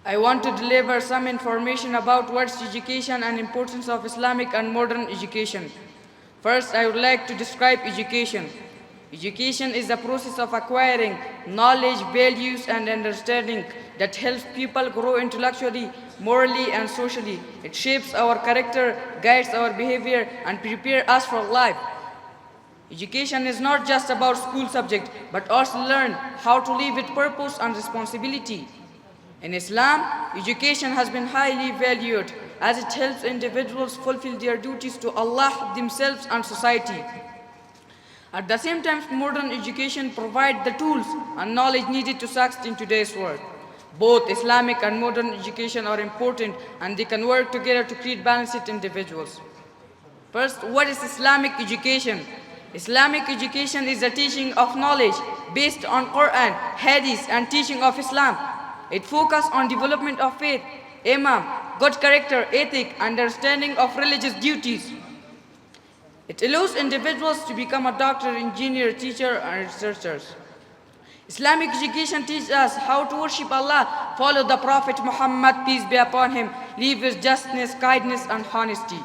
I want to deliver some information about what's education and importance of Islamic and modern education. First, I would like to describe education. Education is the process of acquiring knowledge, values, and understanding that helps people grow intellectually, morally, and socially. It shapes our character, guides our behavior, and prepares us for life. Education is not just about school subject, but also learn how to live with purpose and responsibility. In Islam, education has been highly valued as it helps individuals fulfill their duties to Allah, themselves, and society. At the same time, modern education provides the tools and knowledge needed to succeed in today's world. Both Islamic and modern education are important and they can work together to create balanced individuals. First, what is Islamic education? Islamic education is the teaching of knowledge based on Quran, Hadith, and teaching of Islam. It focuses on development of faith, iman, good character, ethic, understanding of religious duties. It allows individuals to become a doctor, engineer, teacher, and researchers. Islamic education teaches us how to worship Allah, follow the Prophet Muhammad, peace be upon him, live with justice, kindness, and honesty.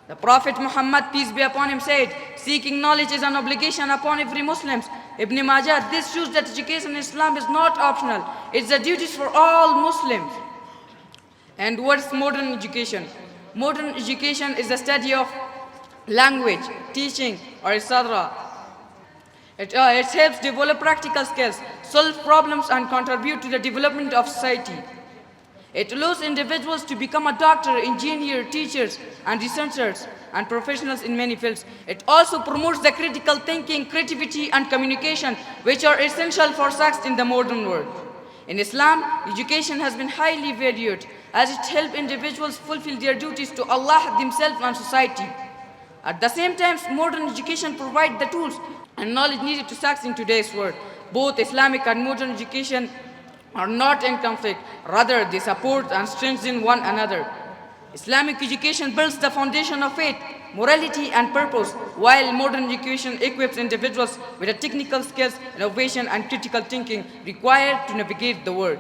The Prophet Muhammad, peace be upon him, said, seeking knowledge is an obligation upon every Muslim. Ibn Majah, this shows that education in Islam is not optional. It's a duty for all Muslims. And what is modern education? Modern education is the study of language, teaching, or etc. It helps develop practical skills, solve problems, and contribute to the development of society. It allows individuals to become a doctor, engineer, teachers, and researchers, and professionals in many fields. It also promotes the critical thinking, creativity, and communication, which are essential for success in the modern world. In Islam, education has been highly valued as it helps individuals fulfill their duties to Allah, themselves, and society. At the same time, modern education provides the tools and knowledge needed to succeed in today's world. Both Islamic and modern education are not in conflict. Rather, they support and strengthen one another. Islamic education builds the foundation of faith, morality, and purpose, while modern education equips individuals with the technical skills, innovation, and critical thinking required to navigate the world.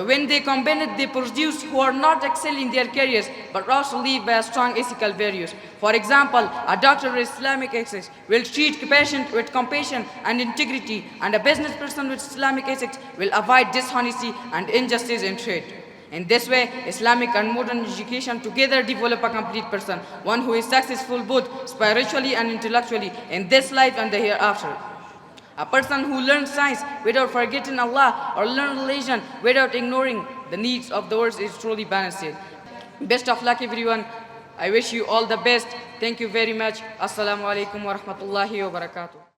When they combine it, they produce who are not excelling their careers, but also live by strong ethical values. For example, a doctor with Islamic ethics will treat a patient with compassion and integrity, and a business person with Islamic ethics will avoid dishonesty and injustice in trade. In this way, Islamic and modern education together develop a complete person, one who is successful both spiritually and intellectually in this life and the hereafter. A person who learns science without forgetting Allah or learns religion without ignoring the needs of the world is truly balanced. Best of luck, everyone. I wish you all the best. Thank you very much. Assalamu alaikum wa rahmatullahi wa barakatuh.